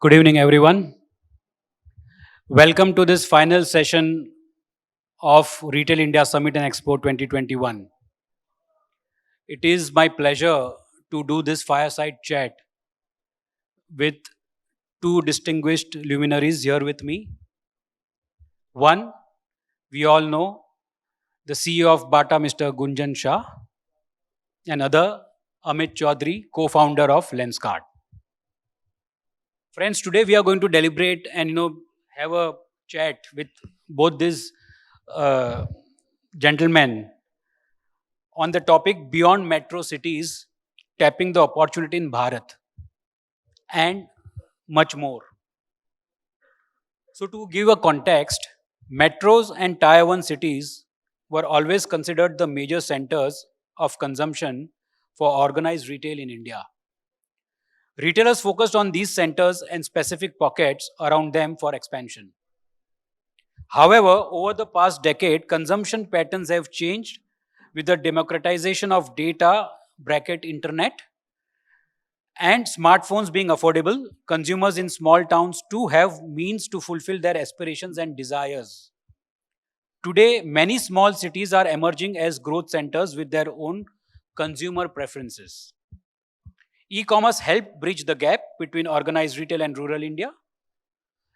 Good evening, everyone. Welcome to this final session of Retail India Summit and Expo 2021. It is my pleasure to do this fireside chat with two distinguished luminaries here with me. One, we all know, the CEO of Bata, Mr. Gunjan Shah. Another, Amit Chaudhary, co-founder of Lenskart. Friends, today we are going to deliberate and have a chat with both these uh, gentlemen on the topic beyond metro cities, tapping the opportunity in Bharat, and much more. So, to give a context, metros and Tier 1 cities were always considered the major centers of consumption for organized retail in India. Retailers focused on these centers and specific pockets around them for expansion. However, over the past decade, consumption patterns have changed with the democratization of data, bracket internet, and smartphones being affordable. Consumers in small towns too have means to fulfill their aspirations and desires. Today, many small cities are emerging as growth centers with their own consumer preferences. E-commerce helped bridge the gap between organized retail and rural India.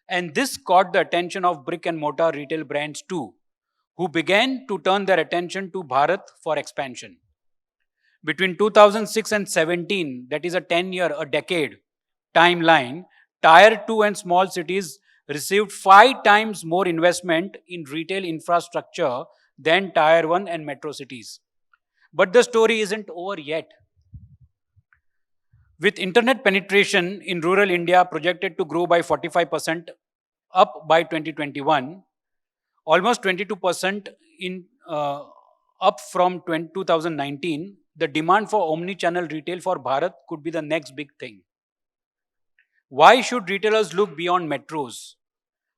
And this caught the attention of brick and mortar retail brands too, who began to turn their attention to Bharat for expansion. Between 2006 and 17, that is a 10-year, a decade timeline, Tier 2 and small cities received 5 times more investment in retail infrastructure than Tier 1 and metro cities. But the story isn't over yet. With internet penetration in rural India projected to grow by 45% up by 2021, almost 22% in up from 2019, the demand for omni-channel retail for Bharat could be the next big thing. Why should retailers look beyond metros?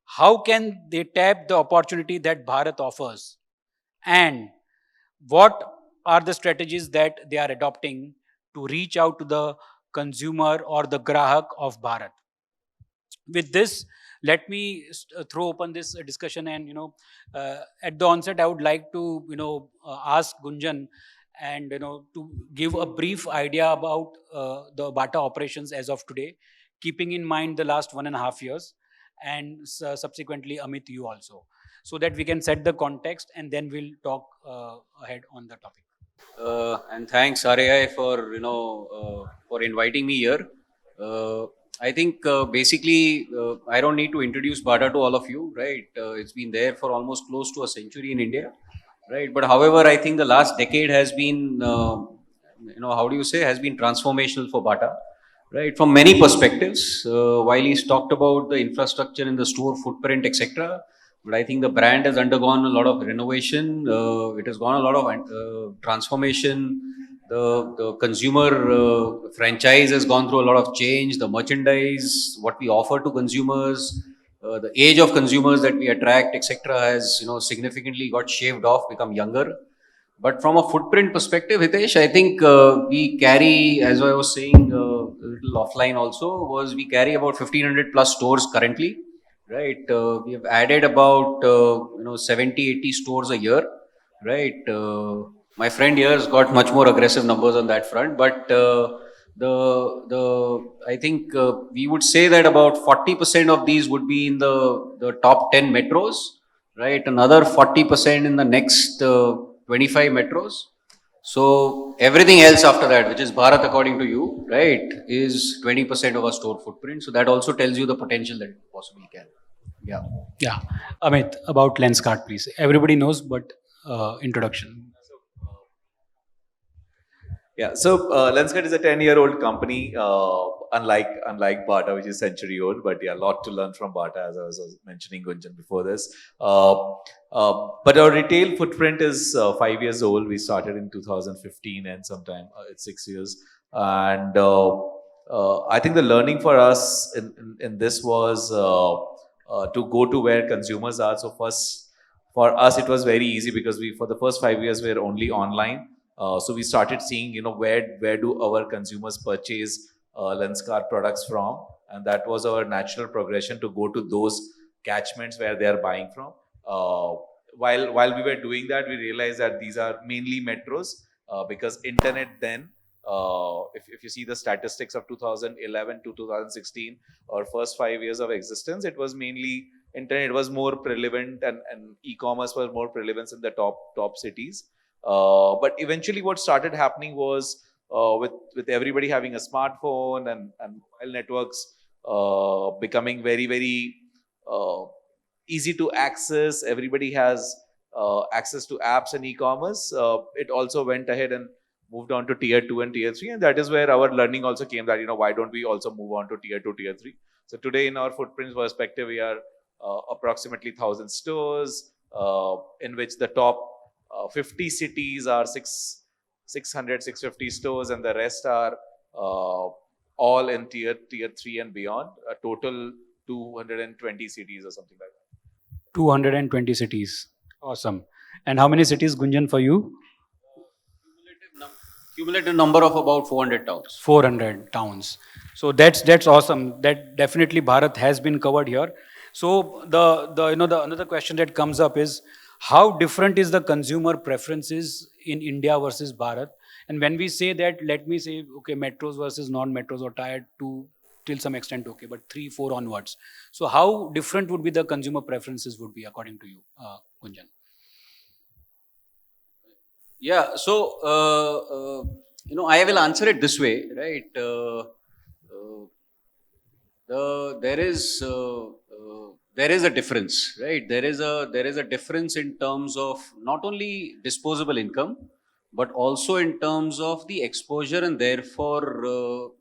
How can they tap the opportunity that Bharat offers? And what are the strategies that they are adopting to reach out to the consumer or the grahak of Bharat? With this, let me throw open this discussion, and at the onset I would like to ask Gunjan and to give a brief idea about the Bata operations as of today, keeping in mind the last 1.5 years, and subsequently Amit, you also, so that we can set the context and then we'll talk ahead on the topic. And thanks RAI for for inviting me here. I think basically I don't need to introduce Bata to all of you, right? It's been there for almost close to a century in India, right? But however, I think the last decade has been how do you say, has been transformational for Bata, right? From many perspectives. While he's talked about the infrastructure in the store footprint, etc. But I think the brand has undergone a lot of renovation. It has gone a lot of transformation. The consumer franchise has gone through a lot of change. The merchandise, what we offer to consumers, the age of consumers that we attract, etc., has significantly got shaved off, become younger. But from a footprint perspective, Hitesh, I think we carry, as I was saying a little offline also, was we carry about 1,500 plus stores currently, right? We have added about 70, 80 stores a year, right? My friend here has got much more aggressive numbers on that front, but the I think we would say that about 40% of these would be in the top 10 metros, right? Another 40% in the next 25 metros. So everything else after that, which is Bharat according to you, right, is 20% of our store footprint. So that also tells you the potential that it possibly can. Yeah. Yeah, Amit, about Lenskart, please. Everybody knows, but introduction. Yeah, so Lenskart is a 10-year-old company, unlike Bata, which is century old. But yeah, a lot to learn from Bata, as I was mentioning Gunjan before this. But our retail footprint is 5 years old. We started in 2015, and sometime it's 6 years. And I think the learning for us in this was to go to where consumers are. So first, for us, it was very easy because we, for the first 5 years, we were only online. So we started seeing, where do our consumers purchase Lenskart products from, and that was our natural progression to go to those catchments where they are buying from. While we were doing that, we realized that these are mainly metros, because internet then, if you see the statistics of 2011 to 2016, or first 5 years of existence, it was mainly internet was more prevalent, and e-commerce was more prevalent in the top cities. But eventually what started happening was, with everybody having a smartphone, and mobile networks becoming very, very easy to access, everybody has access to apps and e-commerce, it also went ahead and moved on to tier 2 and tier 3, and that is where our learning also came, that why don't we also move on to tier 2, tier 3. So today, in our footprints perspective, we are approximately 1,000 stores, in which the top 50 cities are 650 stores, and the rest are all in tier 3 and beyond, a total 220 cities or something like that. 220 cities. Awesome. And how many cities, Gunjan, for you? Cumulative number of about 400 towns. 400 towns. So that's awesome. That definitely Bharat has been covered here. So the another question that comes up is, how different is the consumer preferences in India versus Bharat? And when we say that, let me say, okay, metros versus non-metros, or tier 2 till some extent, okay, but 3, 4 onwards. So how different would be the consumer preferences would be according to you, Gunjan? Yeah, so I will answer it this way, right? There is a difference, right? There is a difference in terms of not only disposable income, but also in terms of the exposure, and therefore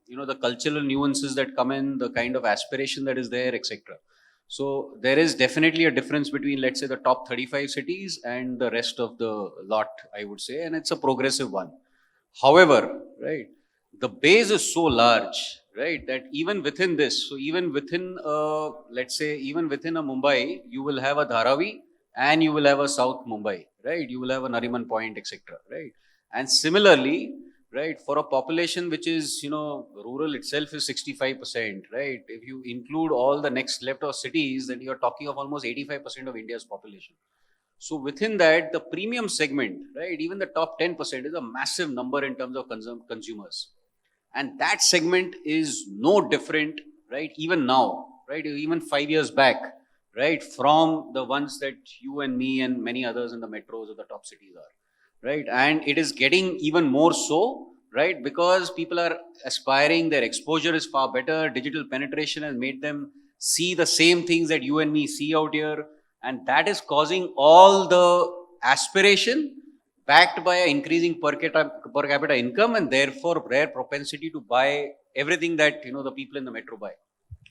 the cultural nuances that come in, the kind of aspiration that is there, etc. So there is definitely a difference between, let's say, the top 35 cities and the rest of the lot, I would say, and it's a progressive one. However, right, the base is so large, right, that even within this, so even within, let's say, even within a Mumbai, you will have a Dharavi and you will have a South Mumbai, right? You will have a Nariman Point, etc., right? And similarly, right, for a population which is, rural itself is 65%, right? If you include all the next left of cities, then you're talking of almost 85% of India's population. So within that, the premium segment, right, even the top 10% is a massive number in terms of consumers. And that segment is no different, right, even now, right, even 5 years back, right, from the ones that you and me and many others in the metros or the top cities are, right? And it is getting even more so, right, because people are aspiring, their exposure is far better, digital penetration has made them see the same things that you and me see out here, and that is causing all the aspiration backed by an increasing per capita income, and therefore rare propensity to buy everything that the people in the metro buy,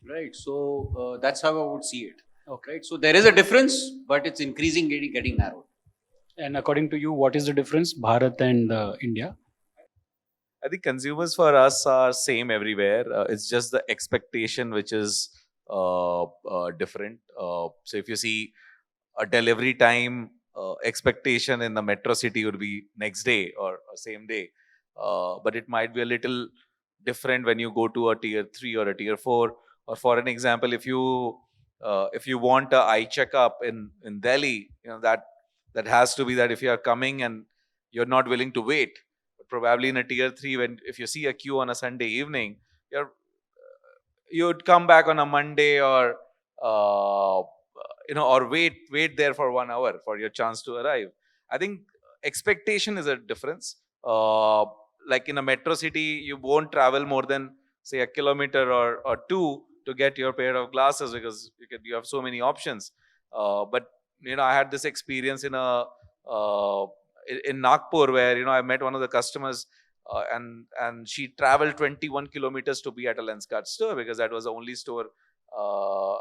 right? So that's how I would see it. Okay, right? So there is a difference, but it's increasing, getting narrowed. And according to you, what is the difference, Bharat and India? I think consumers for us are same everywhere. It's just the expectation which is different. So if you see a delivery time expectation in the metro city would be next day or same day, but it might be a little different when you go to a tier 3 or a tier 4. Or for an example, if you want a eye checkup in Delhi, that has to be that if you are coming and you're not willing to wait. But probably in a tier 3, if you see a queue on a Sunday evening, you'd come back on a Monday, or or wait there for 1 hour for your chance to arrive. I think expectation is a difference. Like in a metro city, you won't travel more than say a kilometer or 2 to get your pair of glasses, because you have so many options. But I had this experience in Nagpur, where I met one of the customers, and she traveled 21 kilometers to be at a Lenskart store, because that was the only store of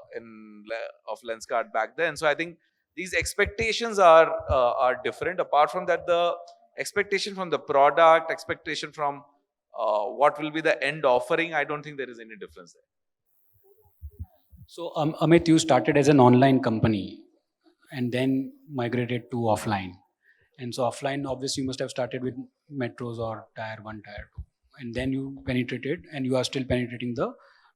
Lenskart back then. So I think these expectations are different. Apart from that, the expectation from the product, expectation from what will be the end offering, I don't think there is any difference there. So Amit, you started as an online company and then migrated to offline. And so offline, obviously, you must have started with metros or tier 1, tier 2. And then you penetrated, and you are still penetrating the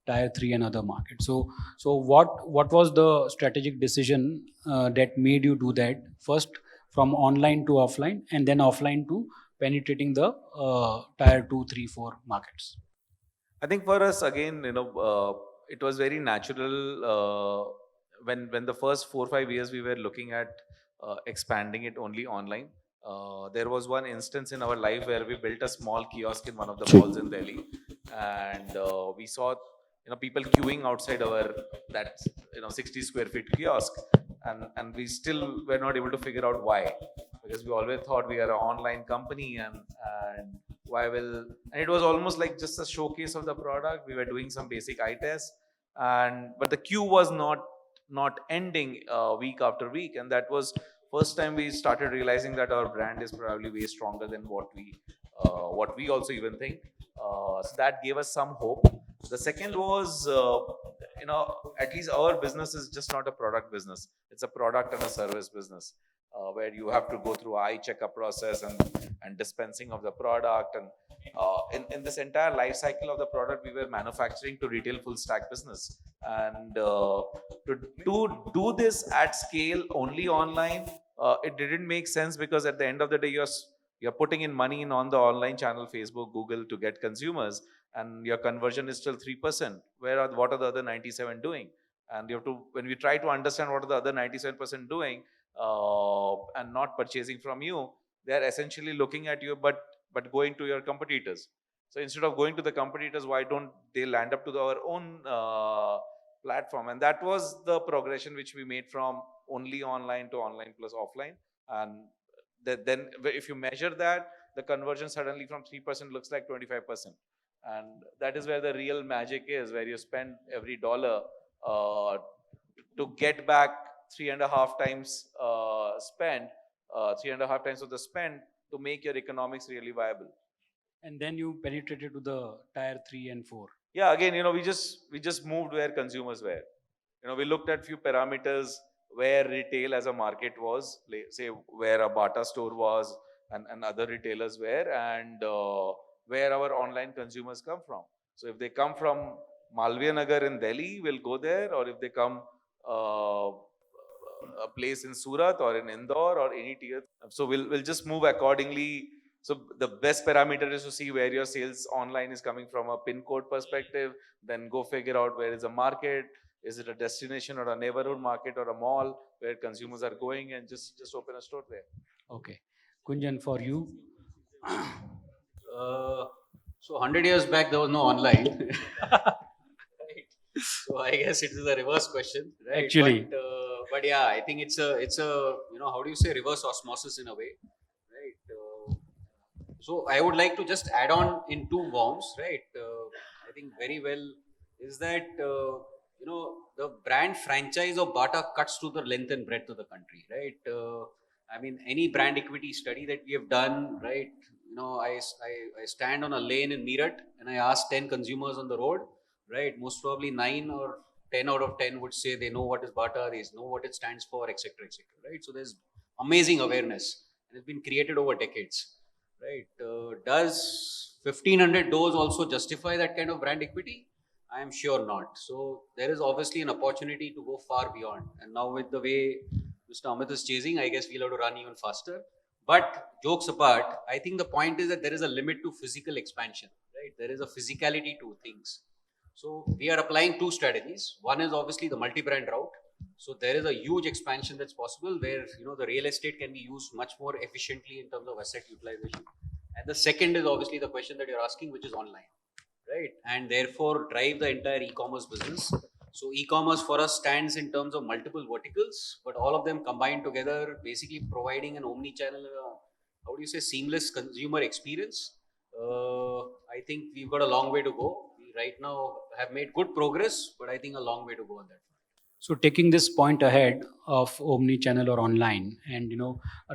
tier 3 and other markets. So what was the strategic decision that made you do that first from online to offline and then offline to penetrating the tier 2, 3, 4 markets? I think for us again, it was very natural when the first 4 or 5 years we were looking at expanding it only online. There was one instance in our life where we built a small kiosk in one of the malls in Delhi, and we saw people queuing outside our that 60 square feet kiosk, and we still were not able to figure out why, because we always thought we are an online company and why will, and it was almost like just a showcase of the product. We were doing some basic eye tests, and but the queue was not ending week after week, and that was first time we started realizing that our brand is probably way stronger than what we also even think. So that gave us some hope. The second was, at least our business is just not a product business. It's a product and a service business, where you have to go through eye checkup process and dispensing of the product. And in this entire life cycle of the product, we were manufacturing to retail full stack business. And to do this at scale only online, it didn't make sense, because at the end of the day, you're putting in money in on the online channel, Facebook, Google, to get consumers, and your conversion is still 3%. What are the other 97 doing? And you have to, when we try to understand what are the other 97% doing, and not purchasing from you, they're essentially looking at you, but going to your competitors. So instead of going to the competitors, why don't they land up to our own platform? And that was the progression which we made from only online to online plus offline. And then if you measure that, the conversion suddenly from 3% looks like 25%. And that is where the real magic is, where you spend every dollar to get back 3.5 times spend, 3.5 times of the spend, to make your economics really viable. And then you penetrated to the tier 3 and 4. Yeah, again, we just moved where consumers were. We looked at few parameters where retail as a market was, say where a Bata store was, and other retailers were, and where our online consumers come from. So if they come from Malviya Nagar in Delhi, we'll go there, or if they come a place in Surat or in Indore or any tier, so we'll just move accordingly. So the best parameter is to see where your sales online is coming from a pin code perspective. Then go figure out where is the market. Is it a destination or a neighborhood market or a mall where consumers are going, and just open a store there. Okay. Gunjan, for you? So 100 years back, there was no online. Right. So I guess it is a reverse question, right? Actually. But yeah, I think it's a how do you say, reverse osmosis in a way, right? So I would like to just add on in two bombs, right? I think very well is that the brand franchise of Bata cuts to the length and breadth of the country, right? I mean, any brand equity study that we have done, right? I stand on a lane in Meerut and I ask 10 consumers on the road, right? Most probably 9 or 10 out of 10 would say they know what is Bata, they know what it stands for, etc., right? So there's amazing awareness, and it's been created over decades, right? Does 1500 doors also justify that kind of brand equity? I am sure not. So there is obviously an opportunity to go far beyond. And now with the way Mr. Amit is chasing, I guess we'll have to run even faster. But jokes apart, I think the point is that there is a limit to physical expansion, right? There is a physicality to things. So we are applying two strategies. One is obviously the multi-brand route. So there is a huge expansion that's possible where the real estate can be used much more efficiently in terms of asset utilization. And the second is obviously the question that you're asking, which is online, right? And therefore drive the entire e-commerce business. So e-commerce for us stands in terms of multiple verticals, but all of them combined together, basically providing an omni-channel, how do you say, seamless consumer experience. I think we've got a long way to go. We right now have made good progress, but I think a long way to go on that. So taking this point ahead of omni-channel or online, and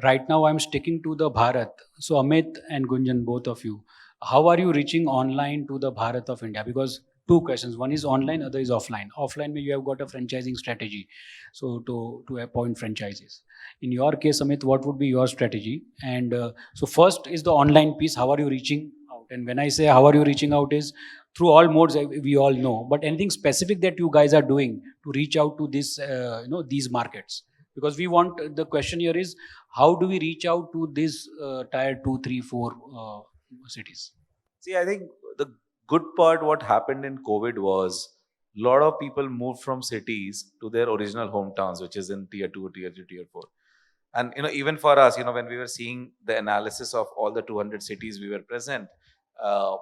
right now I'm sticking to the Bharat. So Amit and Gunjan, both of you, how are you reaching online to the Bharat of India? Because two questions: one is online, other is offline. Offline, you have got a franchising strategy, so to appoint franchises. In your case, Amit, what would be your strategy? And so first is the online piece. How are you reaching out? out. And when I say how are you reaching out is through all modes, we all know. But anything specific that you guys are doing to reach out to this, these markets? Because we want, the question here is, how do we reach out to these tier 2, 3, 4 cities? See, I think the good part what happened in COVID was a lot of people moved from cities to their original hometowns, which is in tier 2, tier 3, tier 4. And even for us, when we were seeing the analysis of all the 200 cities we were present, uh,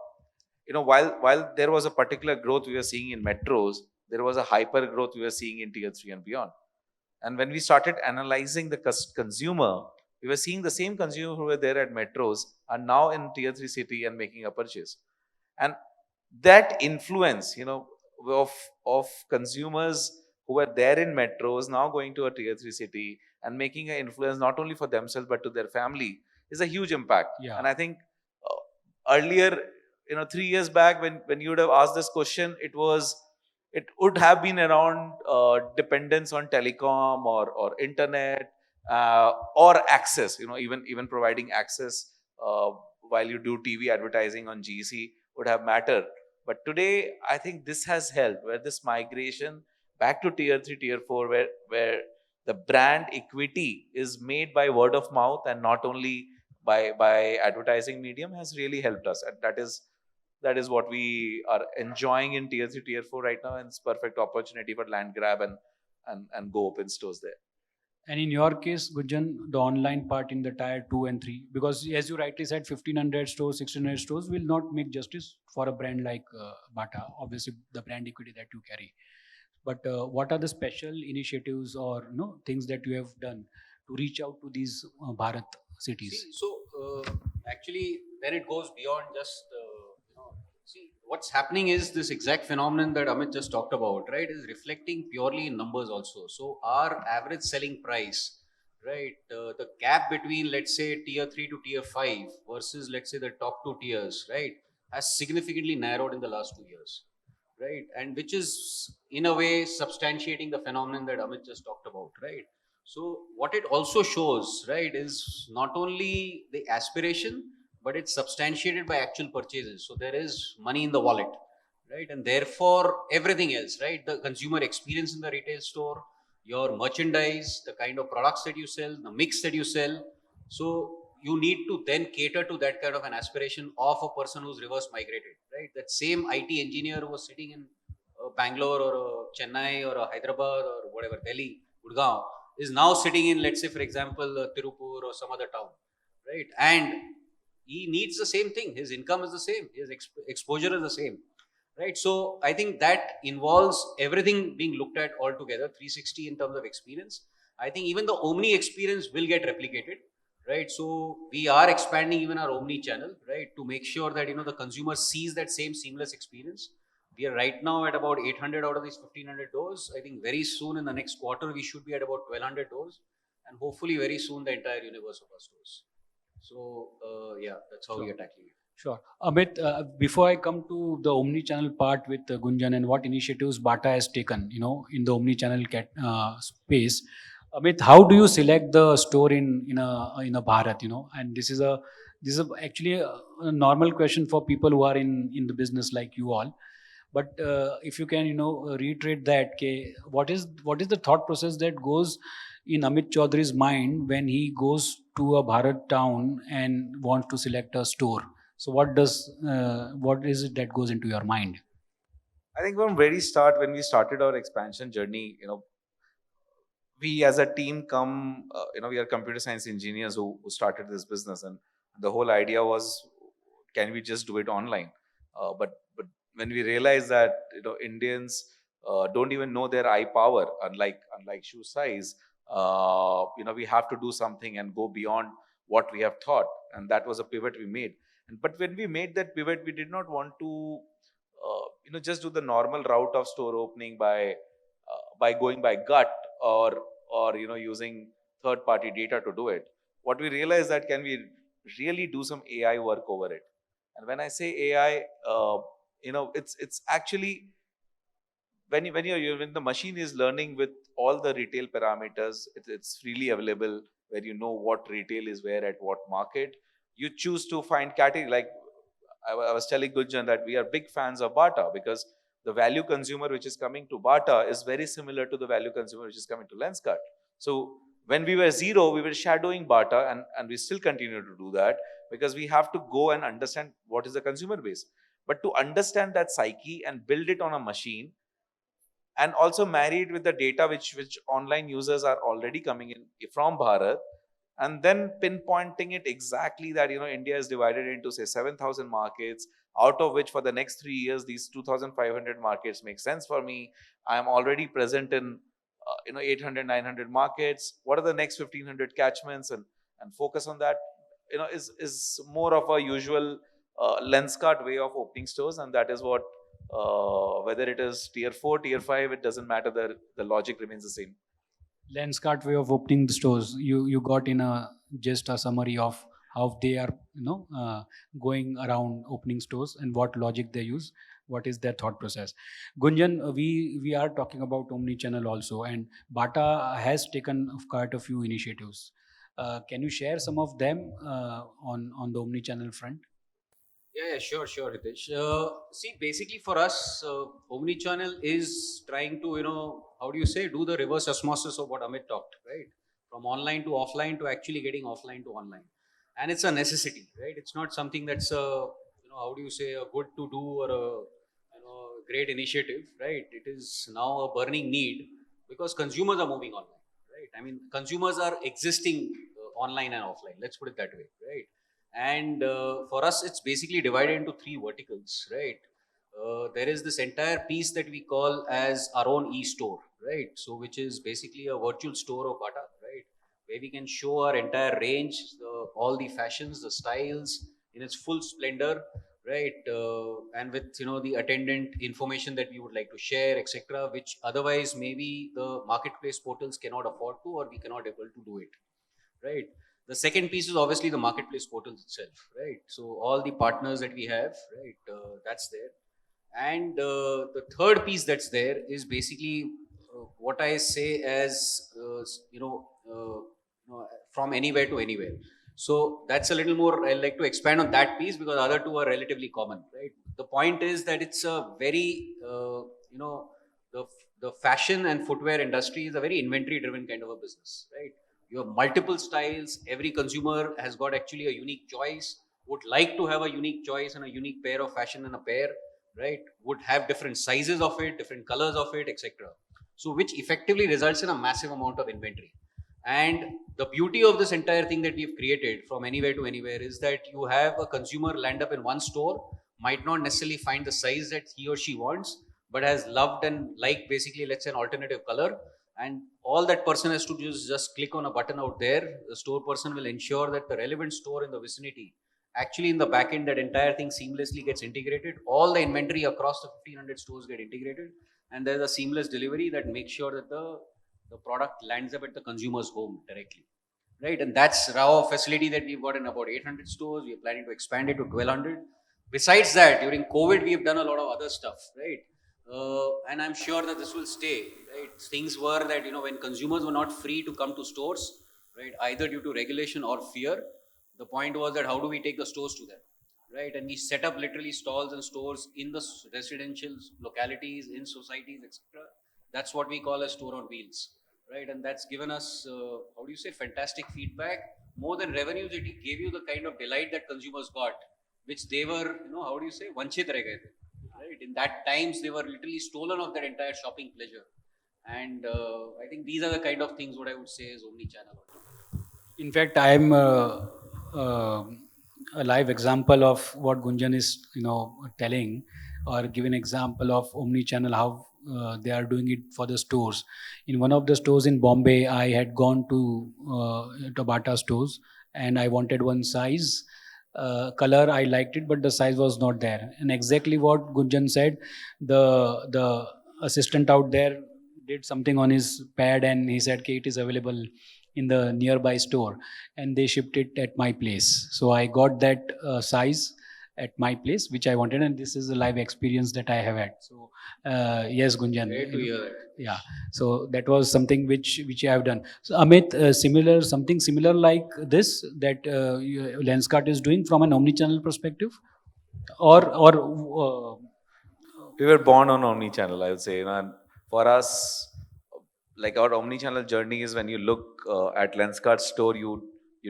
while there was a particular growth we were seeing in metros, there was a hyper growth we were seeing in tier 3 and beyond. And when we started analyzing the consumer, we were seeing the same consumer who were there at metros are now in tier 3 city and making a purchase. And that influence, of consumers who were there in metros now going to a tier 3 city and making an influence not only for themselves but to their family is a huge impact. Yeah. And I think earlier, 3 years back, when you would have asked this question, it would have been around dependence on telecom or internet or access. Even providing access while you do TV advertising on GC would have mattered. But today, I think this has helped, where this migration back to tier 3, tier 4, where the brand equity is made by word of mouth and not only by advertising medium, has really helped us. And that is what we are enjoying in tier 3, tier 4 right now, and it's perfect opportunity for land grab and go open stores there. And in your case, Gunjan, the online part in the tier 2 and 3, because as you rightly said, 1500 stores, 1600 stores will not make justice for a brand like Bata, obviously the brand equity that you carry. But what are the special initiatives or things that you have done to reach out to these Bharat cities? Actually, then it goes beyond just, see, what's happening is this exact phenomenon that Amit just talked about, right, is reflecting purely in numbers also. So our average selling price, right, the gap between, let's say, tier 3 to tier 5 versus, let's say, the top 2 tiers, right, has significantly narrowed in the last 2 years, right, and which is in a way substantiating the phenomenon that Amit just talked about, right. So what it also shows, right, is not only the aspiration, but it's substantiated by actual purchases. So there is money in the wallet, right, and therefore everything else, right, the consumer experience in the retail store, your merchandise, the kind of products that you sell, the mix that you sell. So you need to then cater to that kind of an aspiration of a person who's reverse migrated, right? That same IT engineer who was sitting in Bangalore or Chennai or Hyderabad or whatever, Delhi, Gurgaon, is now sitting in, let's say, for example, Tirupur or some other town, right? And he needs the same thing. His income is the same. His exposure is the same, right? So I think that involves everything being looked at all together, 360 in terms of experience. I think even the Omni experience will get replicated, right? So we are expanding even our Omni channel, right, to make sure that the consumer sees that same seamless experience. We are right now at about 800 out of these 1500 doors. I think very soon in the next quarter we should be at about 1200 doors, and hopefully very soon the entire universe of our stores. So yeah, that's how we are tackling it. Sure. Amit, before I come to the omni-channel part with Gunjan and what initiatives Bata has taken, in the omni-channel space, Amit, how do you select the store in a Bharat, And this is actually a normal question for people who are in the business like you all. But if you can, reiterate that, what is the thought process that goes in Amit Chaudhary's mind when he goes to a Bharat town and wants to select a store? So what is it that goes into your mind? I think from very start, when we started our expansion journey, we as a team we are computer science engineers who started this business, and the whole idea was, can we just do it online? But when we realized that Indians don't even know their eye power, unlike shoe size, we have to do something and go beyond what we have thought, and that was a pivot we made. But when we made that pivot, we did not want to just do the normal route of store opening by going by gut or using third party data to do it. What we realized that, can we really do some AI work over it? And when I say AI, it's actually when the machine is learning with all the retail parameters, it's freely available, where what retail is where at what market. You choose to find category. Like I was telling Gunjan that we are big fans of Bata because the value consumer which is coming to Bata is very similar to the value consumer which is coming to Lenskart. So when we were zero, we were shadowing Bata, and we still continue to do that because we have to go and understand what is the consumer base. But to understand that psyche and build it on a machine, and also marry it with the data which online users are already coming in from Bharat, and then pinpointing it exactly that India is divided into say 7,000 markets, out of which for the next 3 years these 2,500 markets make sense for me. I am already present in 800 900 markets. What are the next 1,500 catchments, and focus on that. Is more of a usual Lenskart way of opening stores, and that is what whether it is tier 4, tier 5, it doesn't matter. The logic remains the same. Lenskart way of opening the stores. You got in a just a summary of how they are going around opening stores and what logic they use, what is their thought process. Gunjan, we are talking about omni-channel also, and Bata has taken quite a few initiatives. Can you share some of them on the omni-channel front? Yeah, sure, Hitesh. See, basically for us, omnichannel is trying to, how do you say, do the reverse osmosis of what Amit talked, right? From online to offline to actually getting offline to online. And it's a necessity, right? It's not something that's how do you say, a good to do or great initiative, right? It is now a burning need because consumers are moving online, right? I mean, consumers are existing online and offline. Let's put it that way, right? And for us, it's basically divided into three verticals, right? There is this entire piece that we call as our own e-store, right? So which is basically a virtual store of Bata, right? Where we can show our entire range, all the fashions, the styles in its full splendor, right? And with the attendant information that we would like to share, etc., which otherwise maybe the marketplace portals cannot afford to, or we cannot able to do it, right? The second piece is obviously the marketplace portals itself, right? So all the partners that we have, right, that's there. And the third piece that's there is basically what I say as from anywhere to anywhere. So that's a little more. I like to expand on that piece because other two are relatively common, right? The point is that it's a very the the fashion and footwear industry is a very inventory driven kind of a business, right? You have multiple styles. Every consumer has got actually a unique choice, would like to have a unique choice and a unique pair of fashion in a pair, right? Would have different sizes of it, different colors of it, etc. So which effectively results in a massive amount of inventory. And the beauty of this entire thing that we've created from anywhere to anywhere is that you have a consumer land up in one store, might not necessarily find the size that he or she wants, but has loved and liked basically, let's say, an alternative color. And all that person has to do is just click on a button out there. The store person will ensure that the relevant store in the vicinity, actually in the back end, that entire thing seamlessly gets integrated. All the inventory across the 1,500 stores get integrated, and there's a seamless delivery that makes sure that the product lands up at the consumer's home directly, right? And that's raw facility that we've got in about 800 stores. We're planning to expand it to 1,200. Besides that, during COVID, we've done a lot of other stuff, right? And I'm sure that this will stay, right? Things were that, when consumers were not free to come to stores, right, either due to regulation or fear, the point was that how do we take the stores to them, right? And we set up literally stalls and stores in the residential localities, in societies, etc. That's what we call a store on wheels, right? And that's given us, how do you say, fantastic feedback. More than revenues, it gave you the kind of delight that consumers got, which they were, how do you say, vanchit reh gaye the, right? In that times, they were literally stolen of their entire shopping pleasure. And I think these are the kind of things what I would say is omni-channel. In fact, I am uh, a live example of what Gunjan is, telling, or give an example of omni-channel how they are doing it for the stores. In one of the stores in Bombay, I had gone to Bata stores, and I wanted one size. Color I liked it, but the size was not there. And exactly what Gunjan said, the assistant out there did something on his pad, and he said, "Okay, it is available in the nearby store," and they shipped it at my place. So I got that size at my place, which I wanted, and this is a live experience that I have had. So yes, Gunjan. Great to hear that. Yeah. So that was something which I have done. So Amit, something similar like this that Lenskart is doing from an omni-channel perspective. or We were born on omni-channel, I would say. And for us, like our omni-channel journey is when you look at Lenskart store, you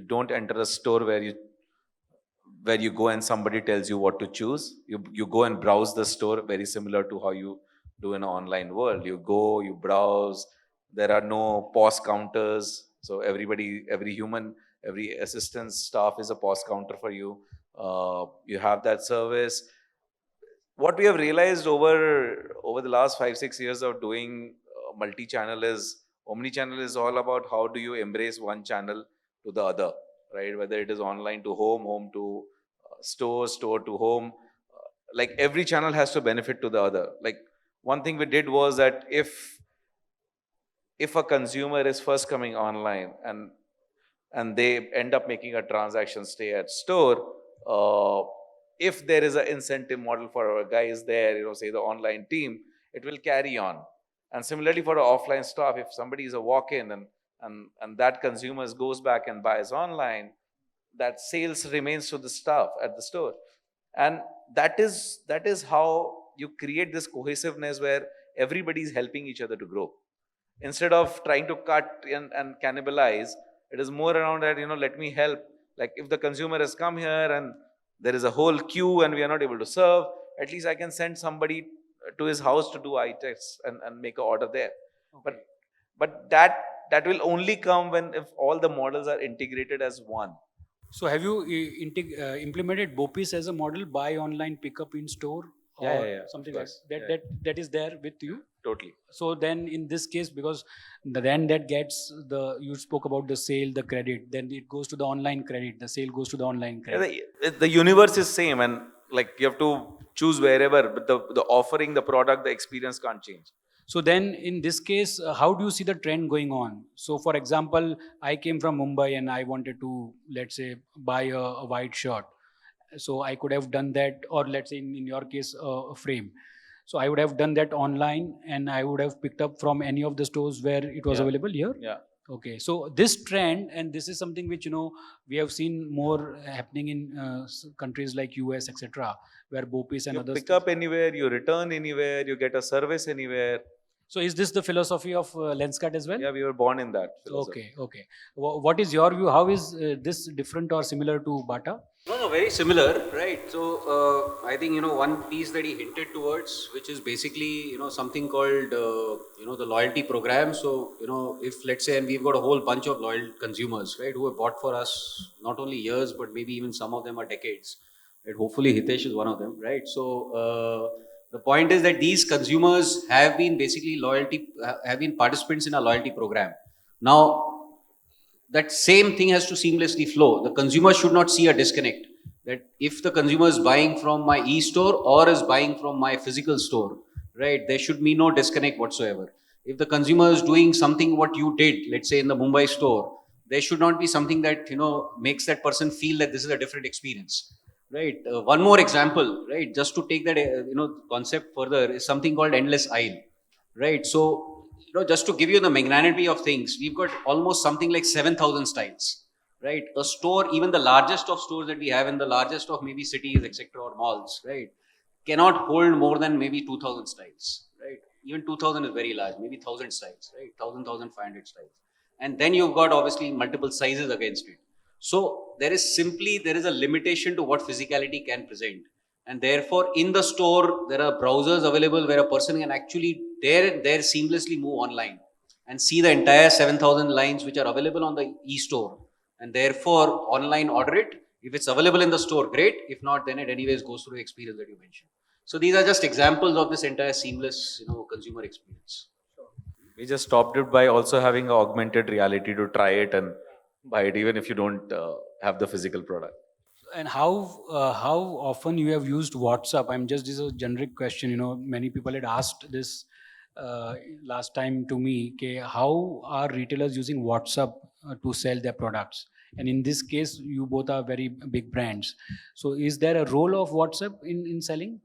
don't enter a store where you go and somebody tells you what to choose. You go and browse the store, very similar to how you do in an online world. You go, you browse. There are no POS counters, so every human, every assistance staff is a POS counter for you. You have that service. What we have realized over the last 5-6 years of doing multi-channel is omni-channel is all about how do you embrace one channel to the other, right? Whether it is online to home, home to store, store to home, like every channel has to benefit to the other. Like one thing we did was that if a consumer is first coming online and they end up making a transaction stay at store, if there is an incentive model for our guys there, say the online team, it will carry on. And similarly for the offline staff, if somebody is a walk-in and that consumer goes back and buys online, that sales remains to the staff at the store. And that is how you create this cohesiveness where everybody is helping each other to grow. Instead of trying to cut and cannibalize, it is more around that, let me help. Like if the consumer has come here and there is a whole queue and we are not able to serve, at least I can send somebody to his house to do eye tests and make an order there. But that will only come when if all the models are integrated as one. so have you implemented Bopis as a model, buy online, pick up in store, or Yeah. something Of like course. that? Yeah. That is there with you. Totally. So then, in this case, because then that gets you spoke about the sale, the credit, then it goes to the online credit. The sale goes to the online Yeah, credit. the universe is same, and like you have to choose wherever, but the offering, the product, the experience can't change. So then, in this case, how do you see the trend going on? So, for example, I came from Mumbai and I wanted to, let's say, buy a white shirt. So I could have done that, or let's say in your case, a frame. So I would have done that online, and I would have picked up from any of the stores where it was Yeah. available here. Yeah. Okay, so this trend, and this is something which we have seen more happening in countries like US, etc., where Bopis and You others. pick up anywhere, you return anywhere, you get a service anywhere. So is this the philosophy of Lenskart as well? Yeah, we were born in that philosophy. Okay. What is your view? How is this different or similar to Bata? No, very similar, right? So I think one piece that he hinted towards, which is basically something called the loyalty program. So if let's say, and we've got a whole bunch of loyal consumers, right, who have bought for us not only years but maybe even some of them are decades. Right? Hopefully Hitesh is one of them, right? So the point is that these consumers have been basically have been participants in a loyalty program. Now that same thing has to seamlessly flow. The consumer should not see a disconnect. That if the consumer is buying from my e-store or is buying from my physical store, right, there should be no disconnect whatsoever. If the consumer is doing something what you did, let's say in the Mumbai store, there should not be something that makes that person feel that this is a different experience, right? One more example, right, just to take that concept further, is something called endless aisle, right? So just to give you the magnanimity of things, we've got almost something like 7,000 styles, right? A store, even the largest of stores that we have in the largest of maybe cities, etc., or malls, right, cannot hold more than maybe 2,000 styles, right? Even 2,000 is very large, maybe 1,000 styles, right? 1,500 styles. And then you've got obviously multiple sizes against it. So there is a limitation to what physicality can present. And therefore, in the store, there are browsers available where a person can actually there seamlessly move online and see the entire 7,000 lines which are available on the e-store. And therefore, online order it. If it's available in the store, great. If not, then it anyways goes through the experience that you mentioned. So these are just examples of this entire seamless, consumer experience. We just stopped it by also having augmented reality to try it and buy it, even if you don't have the physical product. And how often you have used WhatsApp? This is a generic question. Many people had asked this last time to me. Okay, how are retailers using WhatsApp to sell their products? And in this case, you both are very big brands. So, is there a role of WhatsApp in selling?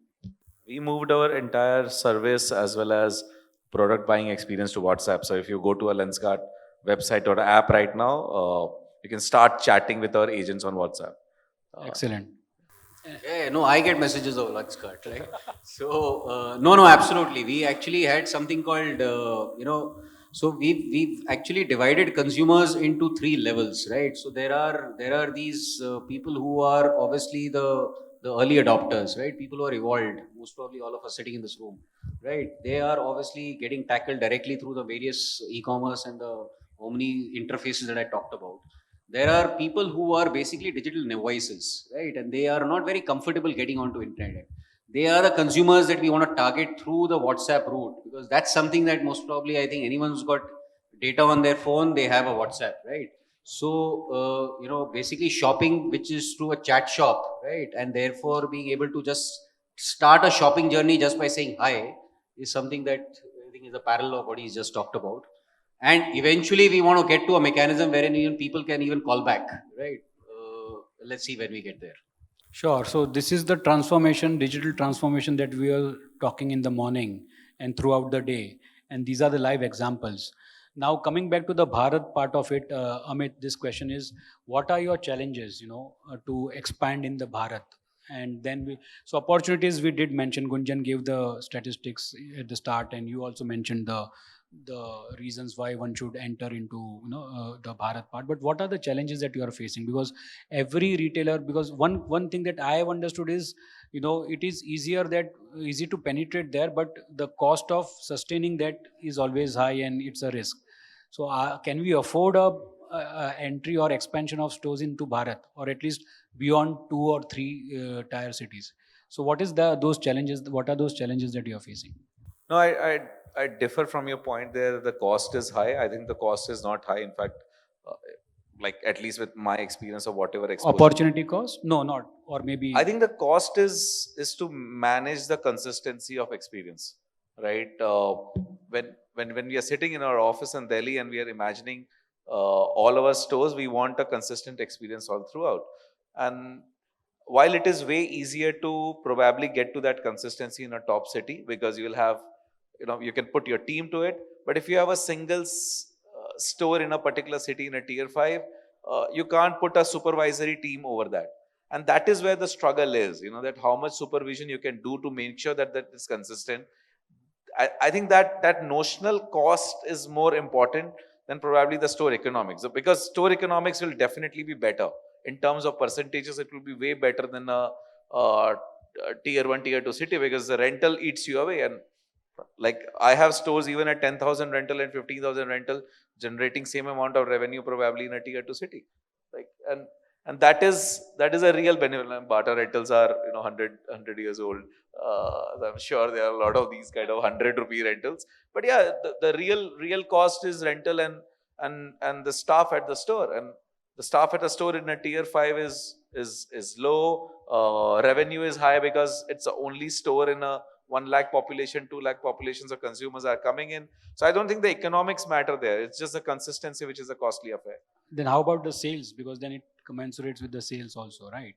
We moved our entire service as well as product buying experience to WhatsApp. So if you go to a Lenskart website or app right now, you can start chatting with our agents on WhatsApp. Excellent. Yeah, no, I get messages of lunch cut, right? So, no, absolutely. We actually had something called, so we've actually divided consumers into three levels, right? So there are these people who are obviously the early adopters, right? People who are evolved. Most probably all of us sitting in this room, right? They are obviously getting tackled directly through the various e-commerce and the omni interfaces that I talked about. There are people who are basically digital novices, right? And they are not very comfortable getting onto internet. They are the consumers that we want to target through the WhatsApp route, because that's something that most probably I think anyone who's got data on their phone, they have a WhatsApp, right? So basically shopping, which is through a chat shop, right? And therefore being able to just start a shopping journey just by saying hi is something that I think is a parallel of what he's just talked about. And eventually we want to get to a mechanism wherein even people can even call back, right? Let's see when we get there. Sure. So this is the transformation, digital transformation that we are talking in the morning and throughout the day. And these are the live examples. Now coming back to the Bharat part of it, Amit, this question is, what are your challenges, to expand in the Bharat? And then so opportunities we did mention. Gunjan gave the statistics at the start, and you also mentioned the reasons why one should enter into the Bharat part. But what are the challenges that you are facing? Because every retailer, because one thing that I have understood is, it is easy to penetrate there, but the cost of sustaining that is always high and it's a risk. So can we afford a entry or expansion of stores into Bharat, or at least beyond 2 or 3 tier cities? So what is those challenges? What are those challenges that you are facing? No, I differ from your point there. The cost is high. I think the cost is not high. In fact, uh, like at least with my experience of whatever exposure. Opportunity cost? No, not, or maybe. I think the cost is to manage the consistency of experience, right? When we are sitting in our office in Delhi and we are imagining all our stores, we want a consistent experience all throughout. And while it is way easier to probably get to that consistency in a top city because you will have, you can put your team to it. But if you have a single store in a particular city in a tier 5, you can't put a supervisory team over that. And that is where the struggle is, that how much supervision you can do to make sure that that is consistent. I think that notional cost is more important than probably the store economics, because store economics will definitely be better in terms of percentages. It will be way better than a tier 1 tier 2 city, because the rental eats you away. And like I have stores even at 10,000 rental and 15,000 rental generating same amount of revenue probably in a tier 2 city, like. And that is a real benefit. And Bata rentals are 100 years old. I'm sure there are a lot of these kind of 100 rupee rentals. But yeah, the real cost is rental and the staff at the store. And the staff at a store in a tier 5 is low. Revenue is high because it's the only store in a 1 lakh population, 2 lakh populations of consumers are coming in. So I don't think the economics matter there. It's just the consistency which is a costly affair. Then how about the sales? Because then it commensurates with the sales also, right?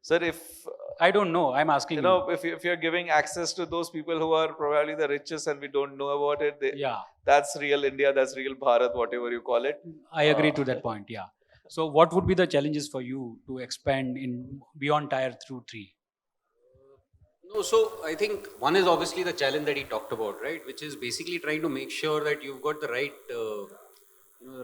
Sir, if I don't know. I'm asking you. if you're giving access to those people who are probably the richest and we don't know about it, Yeah, that's real India, that's real Bharat, whatever you call it. I agree to that point. Yeah. So what would be the challenges for you to expand in beyond tier through 3? No, so I think one is obviously the challenge that he talked about, right? Which is basically trying to make sure that you've got the right, the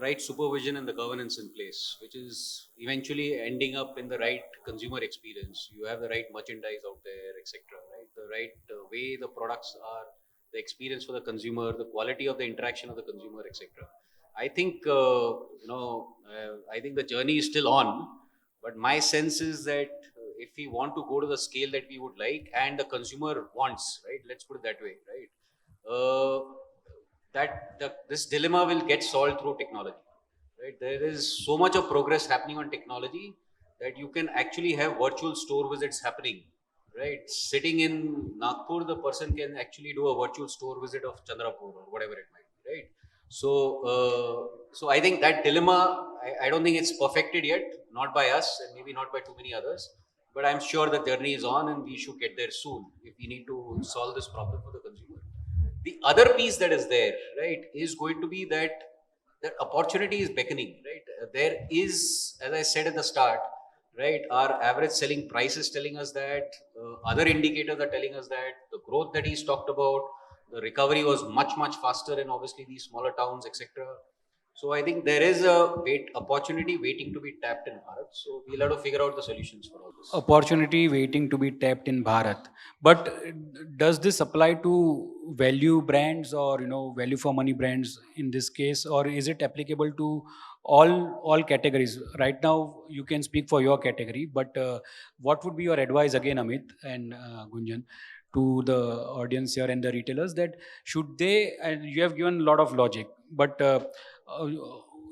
right supervision and the governance in place, which is eventually ending up in the right consumer experience. You have the right merchandise out there, etc. Right? The right way the products are, the experience for the consumer, the quality of the interaction of the consumer, etc. I think I think the journey is still on, but my sense is that if we want to go to the scale that we would like and the consumer wants, right? Let's put it that way, right? This dilemma will get solved through technology, right? There is so much of progress happening on technology that you can actually have virtual store visits happening, right? Sitting in Nagpur, the person can actually do a virtual store visit of Chandrapur or whatever it might be, right? So I think that dilemma, I don't think it's perfected yet, not by us and maybe not by too many others. But I'm sure the journey is on and we should get there soon if we need to solve this problem for the consumer. The other piece that is there, right, is going to be that opportunity is beckoning, right? There is, as I said at the start, right? Our average selling price is telling us that, other indicators are telling us that the growth that he's talked about, the recovery was much, much faster in obviously these smaller towns, etc. So I think there is a opportunity waiting to be tapped in Bharat. So we'll have to figure out the solutions for all this. Opportunity waiting to be tapped in Bharat. But does this apply to value brands or value for money brands in this case, or is it applicable to all categories? Right now, you can speak for your category, but what would be your advice again, Amit and Gunjan, to the audience here and the retailers, that should they? And you have given a lot of logic, but uh,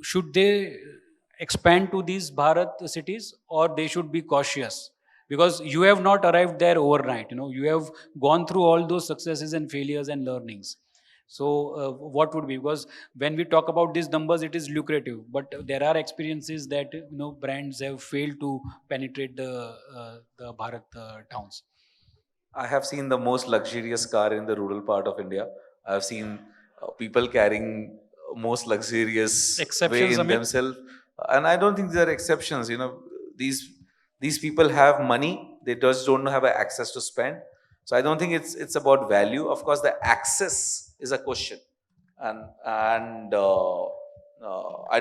should they expand to these Bharat cities, or they should be cautious? Because you have not arrived there overnight. You have gone through all those successes and failures and learnings. So, what would be? Because when we talk about these numbers, it is lucrative, but there are experiences that brands have failed to penetrate the Bharat towns. I have seen the most luxurious car in the rural part of India. I have seen people carrying most luxurious way Exceptions, in Amit. themselves, and I don't think there are exceptions. These these people have money; they just don't have access to spend. So I don't think it's about value. Of course, the access is a question, and I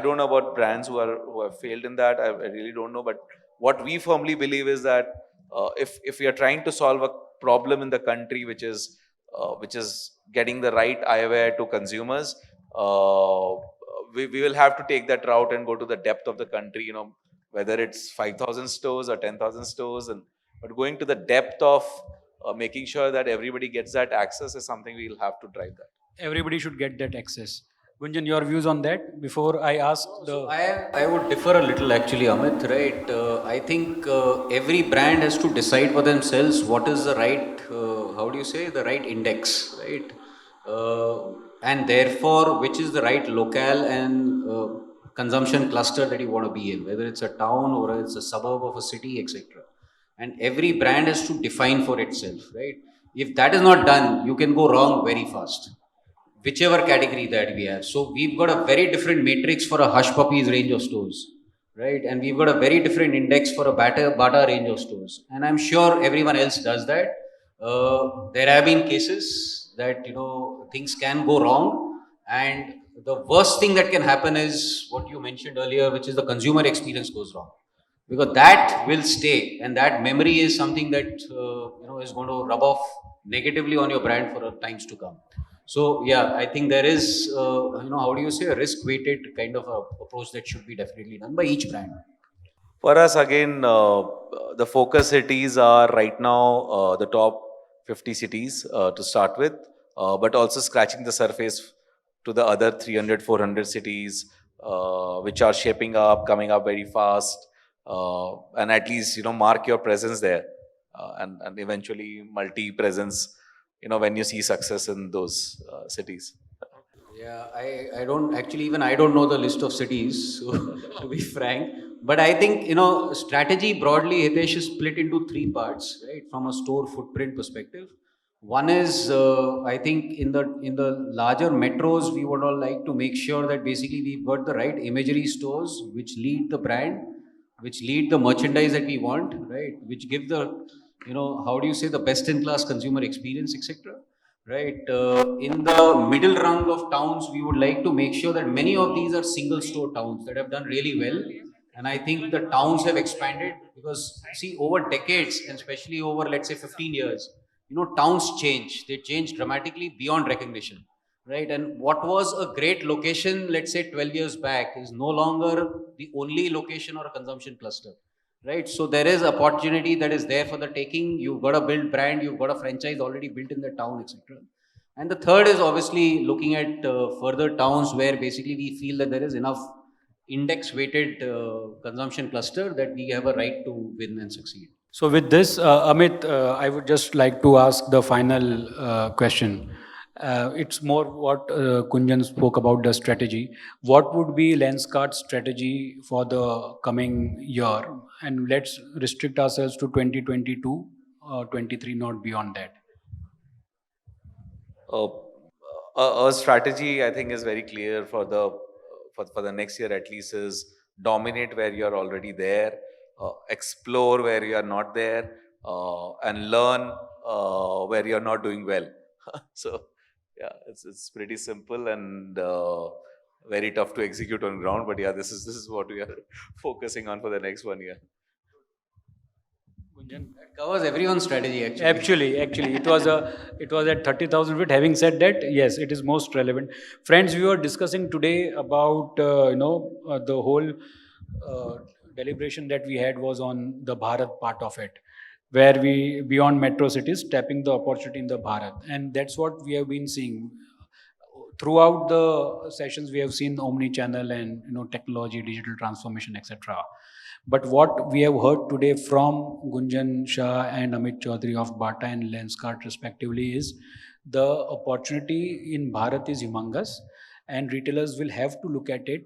don't know about brands who have failed in that. I really don't know. But what we firmly believe is that if we are trying to solve a problem in the country, which is getting the right eyewear to consumers, uh, we will have to take that route and go to the depth of the country. Whether it's 5,000 stores or 10,000 stores, but going to the depth of making sure that everybody gets that access is something we'll have to drive that. Everybody should get that access. Gunjan, your views on that before I ask the. So I would differ a little actually, Amit, right? I think every brand has to decide for themselves what is the right, how do you say, the right index, right? And therefore, which is the right locale and consumption cluster that you want to be in, whether it's a town or it's a suburb of a city, etc. And every brand has to define for itself, right? If that is not done, you can go wrong very fast, whichever category that we have. So we've got a very different matrix for a Hush Puppies range of stores, right? And we've got a very different index for a Bata range of stores. And I'm sure everyone else does that. There have been cases that things can go wrong, and the worst thing that can happen is what you mentioned earlier, which is the consumer experience goes wrong, because that will stay, and that memory is something that is going to rub off negatively on your brand for times to come. So yeah, I think there is how do you say, a risk weighted kind of a approach that should be definitely done by each brand. For us, again, the focus cities are right now the top 50 cities to start with, but also scratching the surface to the other 300, 400 cities, which are shaping up, coming up very fast, and at least, mark your presence there, and eventually multi-presence, when you see success in those cities. Yeah, I don't actually, even I don't know the list of cities, so to be frank. But I think, strategy broadly, Hitesh, is split into three parts, right? From a store footprint perspective. One is, I think, in the larger metros, we would all like to make sure that basically we've got the right imagery stores which lead the brand, which lead the merchandise that we want, right? Which give the, how do you say, the best in class consumer experience, etc. Right? In the middle rung of towns, we would like to make sure that many of these are single store towns that have done really well. And I think the towns have expanded because, see, over decades, and especially over, let's say, 15 years, towns change. They change dramatically beyond recognition, right? And what was a great location, let's say 12 years back, is no longer the only location or a consumption cluster, right? So there is opportunity that is there for the taking. You've got to build brand, you've got a franchise already built in the town, etc. And the third is obviously looking at further towns where basically we feel that there is enough index weighted consumption cluster that we have a right to win and succeed. So with this, Amit, I would just like to ask the final question. It's more what Kunjan spoke about the strategy. What would be Lenskart's strategy for the coming year? And let's restrict ourselves to 2022 or 23, not beyond that. Uh, our strategy, I think, is very clear for the next year at least, is dominate where you're already there. explore where you are not there, and learn where you are not doing well. So yeah, it's pretty simple and very tough to execute on ground. But yeah, this is what we are focusing on for the next 1 year. Gunjan? That covers everyone's strategy actually. Actually, it was at 30,000 feet. Having said that, yes, it is most relevant. Friends, we were discussing today about the whole deliberation that we had was on the Bharat part of it, where we beyond metro cities tapping the opportunity in the Bharat, and that's what we have been seeing throughout the sessions. We have seen omni-channel and technology, digital transformation, etc. But what we have heard today from Gunjan Shah and Amit Chaudhary of Bata and Lenskart respectively is the opportunity in Bharat is humongous, and retailers will have to look at it,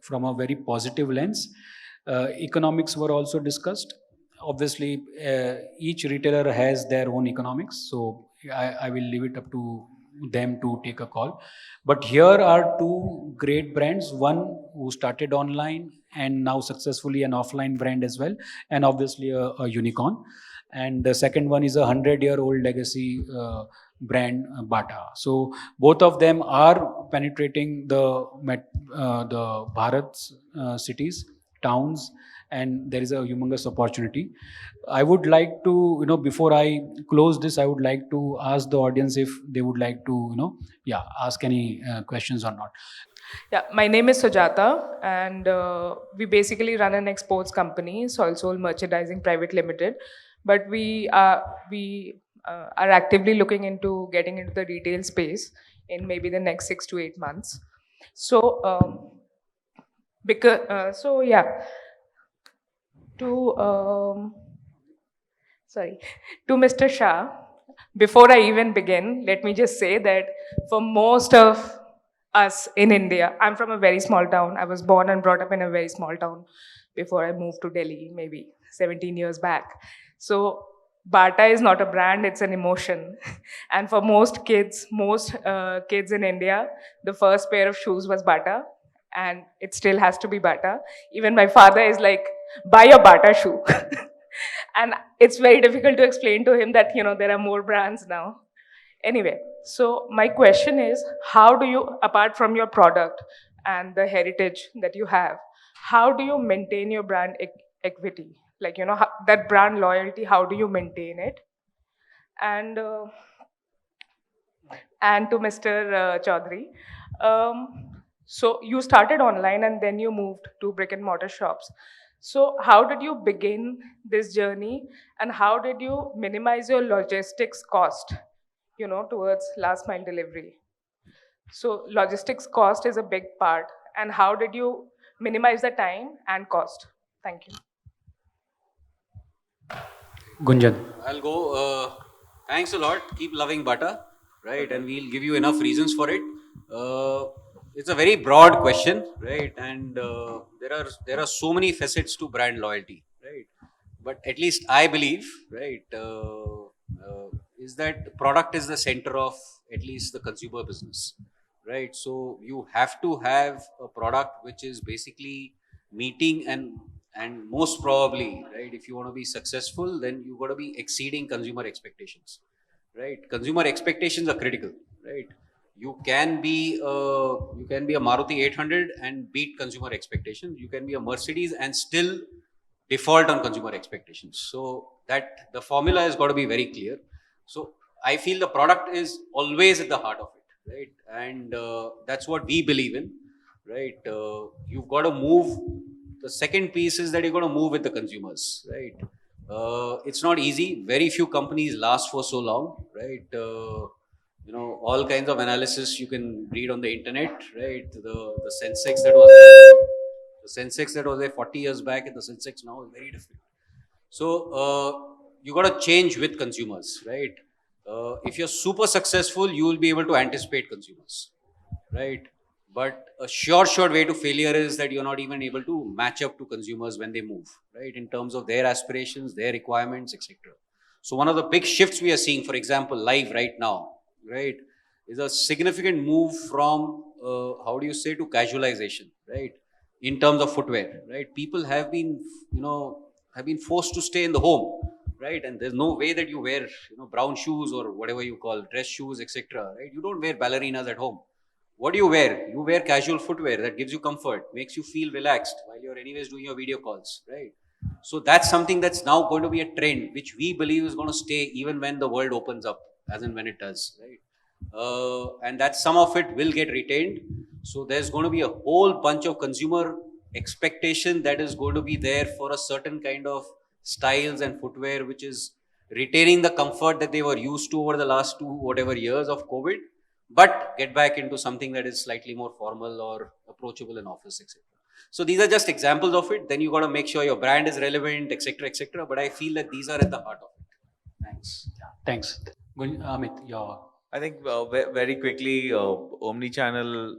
from a very positive lens. Economics were also discussed. Obviously, each retailer has their own economics, so I will leave it up to them to take a call. But here are two great brands, one who started online and now successfully an offline brand as well, and obviously a unicorn. And the second one is a 100-year-old legacy brand, Bata. So both of them are penetrating the Bharat's cities, towns, and there is a humongous opportunity. I would like to, before I close this, I would like to ask the audience if they would like to, ask any questions or not. Yeah, my name is Sujata, and we basically run an exports company, Soil Soul Merchandising Private Limited. But we are actively looking into getting into the retail space in maybe the next 6 to 8 months. So, to to Mr. Shah, before I even begin, let me just say that for most of us in India, I'm from a very small town. I was born and brought up in a very small town before I moved to Delhi, maybe 17 years back. So Bata is not a brand, it's an emotion. And for most kids in India, the first pair of shoes was Bata, and it still has to be Bata. Even my father is like, buy a Bata shoe. And it's very difficult to explain to him that, there are more brands now. Anyway, so my question is, how do you, apart from your product and the heritage that you have, how do you maintain your brand equity? Like, that brand loyalty, how do you maintain it? And to Mr. Chaudhary, so you started online and then you moved to brick and mortar shops. So how did you begin this journey, and how did you minimize your logistics cost, towards last mile delivery? So logistics cost is a big part, and how did you minimize the time and cost? Thank you. Gunjan. I'll go. Thanks a lot. Keep loving Bata, right? And we'll give you enough reasons for it. It's a very broad question, right? And there are so many facets to brand loyalty, right? But at least I believe, right, is that product is the center of at least the consumer business, right? So you have to have a product which is basically meeting and most probably, right, if you want to be successful, then you got to be exceeding consumer expectations, right? Consumer expectations are critical, right? You can be a Maruti 800 and beat consumer expectations. You can be a Mercedes and still default on consumer expectations. So that the formula has got to be very clear. So I feel the product is always at the heart of it, right? And that's what we believe in, right? You've got to move. The second piece is that you've got to move with the consumers, right? It's not easy. Very few companies last for so long, right? All kinds of analysis you can read on the internet, right? The Sensex that was there 40 years back, and the Sensex now is very different. So you got to change with consumers, right? If you're super successful, you will be able to anticipate consumers, right? But a sure way to failure is that you're not even able to match up to consumers when they move, right? In terms of their aspirations, their requirements, etc. So one of the big shifts we are seeing, for example, live right now, right, is a significant move from, to casualization, right? in terms of footwear, right? People have been, have been forced to stay in the home, right? And there's no way that you wear, brown shoes or whatever you call dress shoes, etc. Right? You don't wear ballerinas at home. What do you wear? You wear casual footwear that gives you comfort, makes you feel relaxed while you're anyways doing your video calls, right? So that's something that's now going to be a trend, which we believe is going to stay even when the world opens up, as and when it does, right? And that some of it will get retained. So there's going to be a whole bunch of consumer expectation that is going to be there for a certain kind of styles and footwear, which is retaining the comfort that they were used to over the last whatever years of COVID, but get back into something that is slightly more formal or approachable in office, etc. So these are just examples of it. Then you got to make sure your brand is relevant, etc., etc. But I feel that these are at the heart of it. Thanks. Thanks. Amit, your I think very quickly, omni-channel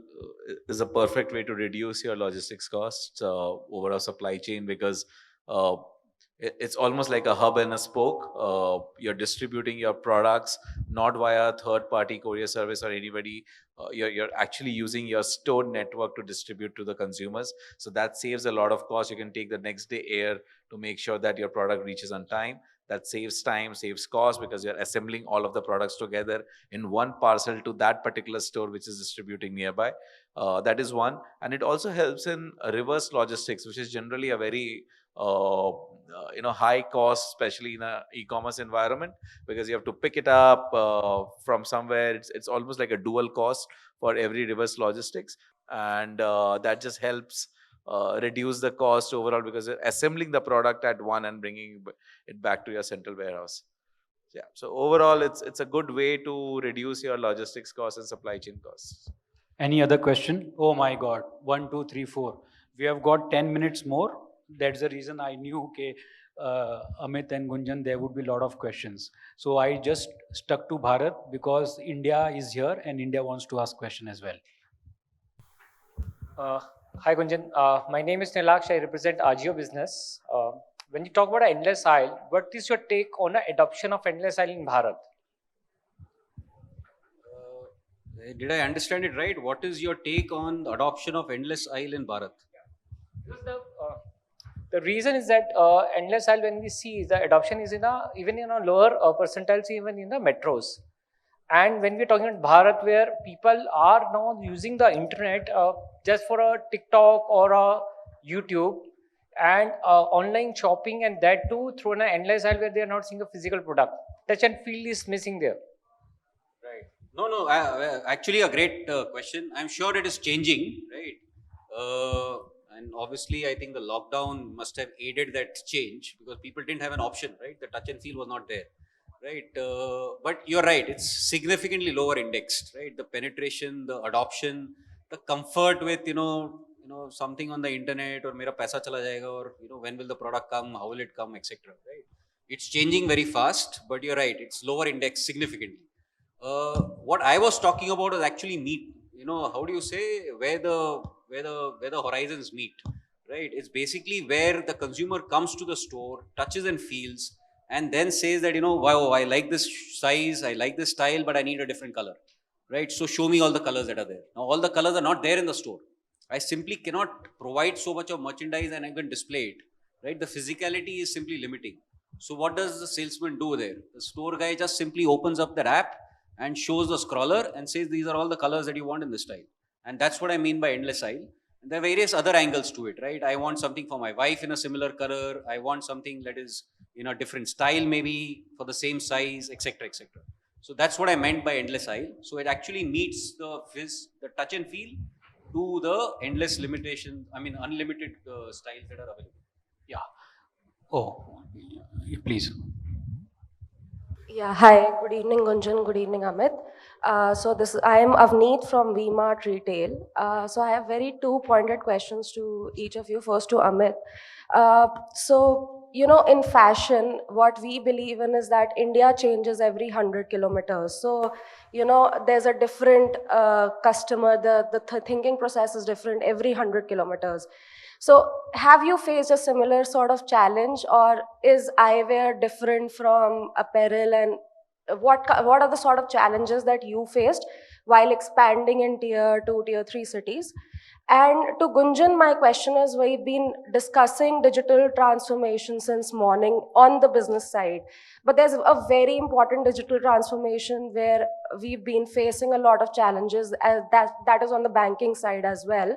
is a perfect way to reduce your logistics costs over a supply chain, because uh, it's almost like a hub and a spoke. You're distributing your products not via third-party courier service or anybody. You're actually using your store network to distribute to the consumers. So that saves a lot of cost. You can take the next day air to make sure that your product reaches on time. That saves time, saves cost, because you're assembling all of the products together in one parcel to that particular store which is distributing nearby. That is one. And it also helps in reverse logistics, which is generally a very high cost, especially in a e-commerce environment, because you have to pick it up from somewhere. It's almost like a dual cost for every reverse logistics, and that just helps reduce the cost overall, because you're assembling the product at one and bringing it back to your central warehouse. Yeah. So overall, it's a good way to reduce your logistics costs and supply chain costs. any other question? Oh my God, 1, 2, 3, 4. We have got 10 minutes more. That's the reason I knew okay, Amit and Gunjan, there would be a lot of questions. So I just stuck to Bharat because India is here and India wants to ask question as well. Uh, Hi Gunjan, my name is Nilaksh. I represent Agio Business. When you talk about endless aisle, what is your take on the adoption of endless aisle in Bharat? Did I understand it right? What is your take on the adoption of endless aisle in Bharat? Because the reason is that endless aisle, when we see the adoption is even in a lower percentiles, even in the metros. And when we're talking about Bharat, where people are now using the internet just for a TikTok or a YouTube and online shopping, and that too through an endless aisle where they are not seeing a physical product. Touch and feel is missing there. Right. No. Actually, a great question. I'm sure it is changing, right? And obviously, I think the lockdown must have aided that change, because people didn't have an option, right? The touch and feel was not there, right? But you're right. It's significantly lower indexed, right? The penetration, the adoption, the comfort with something on the internet, or mera paisa chala jayega, or when will the product come, how will it come, etc. Right? It's changing very fast, but you're right. It's lower indexed significantly. What I was talking about is actually meet. How do you say, where the horizons meet, right? It's basically where the consumer comes to the store, touches and feels, and then says that wow, I like this size, I like this style, but I need a different color, right? So show me all the colors that are there. Now all the colors are not there in the store. I simply cannot provide so much of merchandise and I can display it, right? The physicality is simply limiting. So what does the salesman do there? The store guy just simply opens up the app and shows the scroller and says these are all the colors that you want in this style. And that's what I mean by endless aisle. And there are various other angles to it, right? I want something for my wife in a similar color. I want something that is in a different style, maybe for the same size, etc., etc. So that's what I meant by endless aisle. So it actually meets the touch and feel to the endless limitation. I mean, unlimited styles that are available. Yeah. Oh, please. Yeah, hi, good evening Gunjan, good evening Amit. I am Avneet from VMart Retail. So I have very two pointed questions to each of you. First to Amit. In fashion, what we believe in is that India changes every 100 kilometers. So, there's a different customer, the thinking process is different every 100 kilometers. So have you faced a similar sort of challenge, or is eyewear different from apparel, and what are the sort of challenges that you faced while expanding in tier 2, tier 3 cities? And to Gunjan, my question is, we've been discussing digital transformation since morning on the business side, but there's a very important digital transformation where we've been facing a lot of challenges, that is on the banking side as well.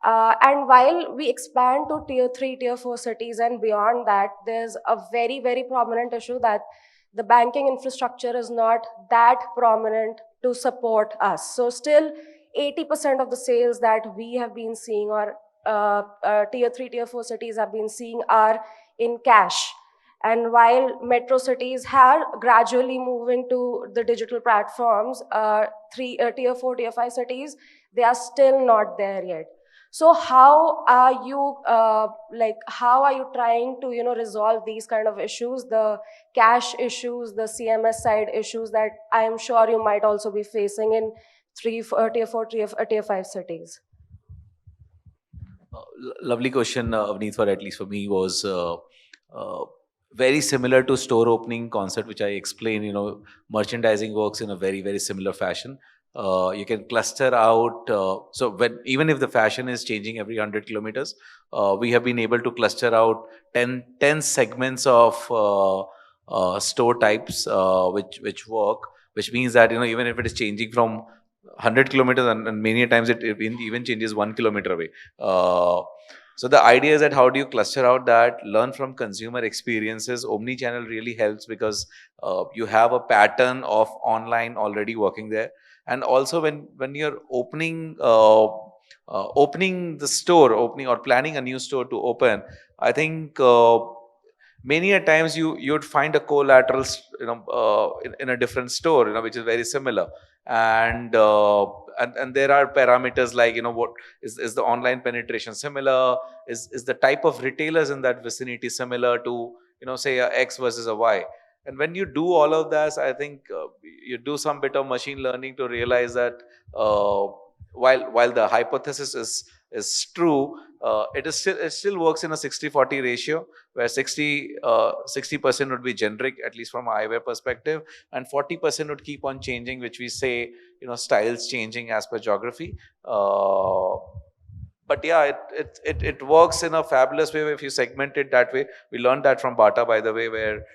And while we expand to tier 3, tier 4 cities and beyond that, there's a very, very prominent issue that the banking infrastructure is not that prominent to support us. So still 80% of the sales that we have been seeing, or tier 3, tier 4 cities have been seeing, are in cash. And while metro cities are gradually moving to the digital platforms, tier 4, tier 5 cities, they are still not there yet. So how are you how are you trying to resolve these kind of issues, the cash issues, the CMS side issues that I am sure you might also be facing in tier 4, tier 5 cities? Lovely question, Avneet, for at least for me, was very similar to store opening concept, which I explained. Merchandising works in a very, very similar fashion. You can cluster out. So even if the fashion is changing every 100 kilometers, we have been able to cluster out 10 segments of store types which work, which means that even if it is changing from 100 kilometers, and many times it even changes 1 kilometer away. So the idea is that how do you cluster out that, learn from consumer experiences. Omni-channel really helps because you have a pattern of online already working there. And also when you're opening the store, or planning a new store to open, I think many a times you'd find a collateral in a different store, which is very similar. And there are parameters like what is the online penetration similar, is the type of retailers in that vicinity similar to say a X versus a Y. And when you do all of that, I think you do some bit of machine learning to realize that while the hypothesis is true, it still works in a 60-40 ratio, where 60% would be generic, at least from a eyewear perspective, and 40% would keep on changing, which we say styles changing as per geography. But yeah, it works in a fabulous way if you segment it that way. We learned that from Bata, by the way, where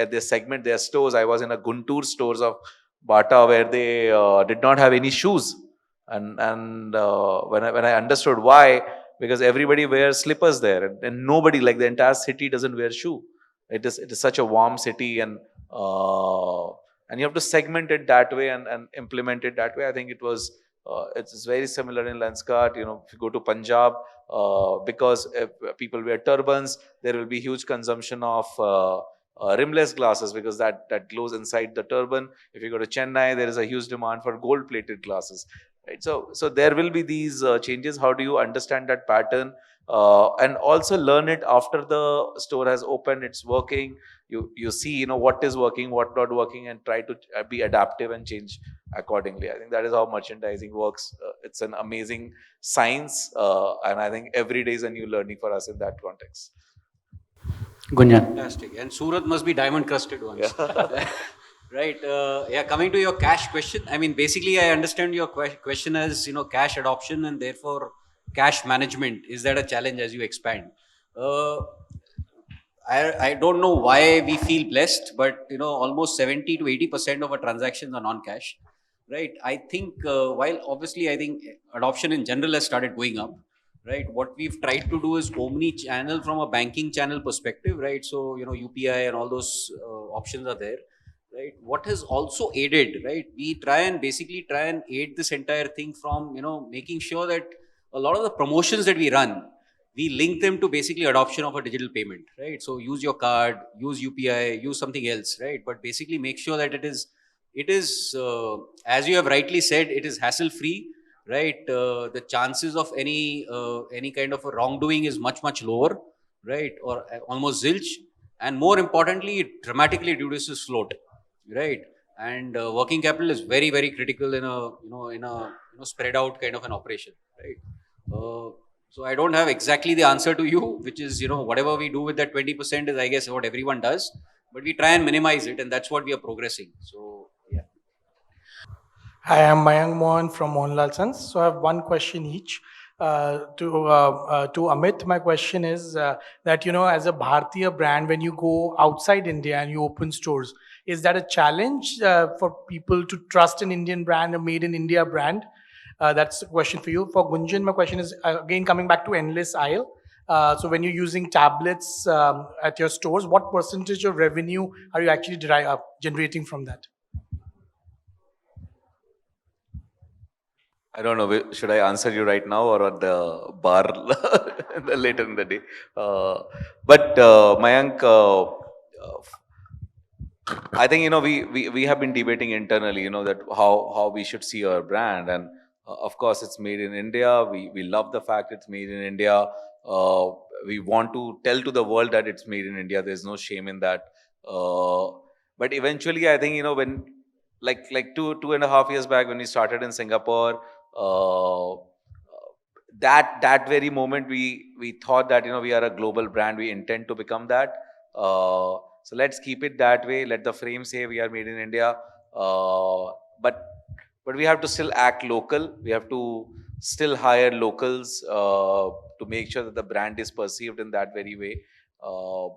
they segment their stores. I was in a Guntur stores of Bata where they did not have any shoes, and when I understood why, because everybody wears slippers there, and nobody, like the entire city, doesn't wear shoe. It is such a warm city, and you have to segment it that way and implement it that way. I think it's very similar in Lenskart. If you go to Punjab, because if people wear turbans, there will be huge consumption of rimless glasses, because that glows inside the turban. If you go to Chennai, there is a huge demand for gold-plated glasses. Right? So there will be these changes. How do you understand that pattern and also learn it after the store has opened, it's working? You see, what is working, what not working, and try to be adaptive and change accordingly. I think that is how merchandising works. It's an amazing science, and I think every day is a new learning for us in that context. Gunjan. Fantastic. And Surat must be diamond crusted ones. Yeah. Right. Coming to your cash question. I mean, basically, I understand your question as, cash adoption and therefore cash management. Is that a challenge as you expand? I don't know why we feel blessed, but, almost 70 to 80% of our transactions are non-cash. Right. I think while obviously I think adoption in general has started going up. Right. What we've tried to do is omni-channel from a banking channel perspective. Right. So, UPI and all those options are there. Right. What has also aided, right? We try and aid this entire thing from, making sure that a lot of the promotions that we run, we link them to basically adoption of a digital payment, right? So use your card, use UPI, use something else, right? But basically make sure that it is, as you have rightly said, it is hassle-free, right? The chances of any kind of a wrongdoing is much, much lower, right? Or almost zilch. And more importantly, it dramatically reduces float. Right, and working capital is very, very critical in a spread out kind of an operation. Right, so I don't have exactly the answer to you, which is whatever we do with that 20% is, I guess, what everyone does, but we try and minimize it, and that's what we are progressing. So yeah. Hi, I'm Mayank Mohan from Mohanlal Sons. So I have one question each. To Amit, my question is that as a Bharatiya brand, when you go outside India and you open stores, is that a challenge for people to trust an Indian brand, a made in India brand? That's the question for you. For Gunjan, my question is again coming back to Endless Aisle. So when you're using tablets at your stores, what percentage of revenue are you actually generating from that? I don't know. Should I answer you right now or at the bar later in the day? But Mayank, I think we have been debating internally. That how we should see our brand, and of course it's made in India. We love the fact it's made in India. Uh, we want to tell to the world that it's made in India. There's no shame in that. Uh, but eventually, I think when like 2.5 years back when we started in Singapore, that very moment we thought that we are a global brand. We intend to become that. So let's keep it that way. Let the frame say we are made in India. But we have to still act local. We have to still hire locals to make sure that the brand is perceived in that very way. Uh,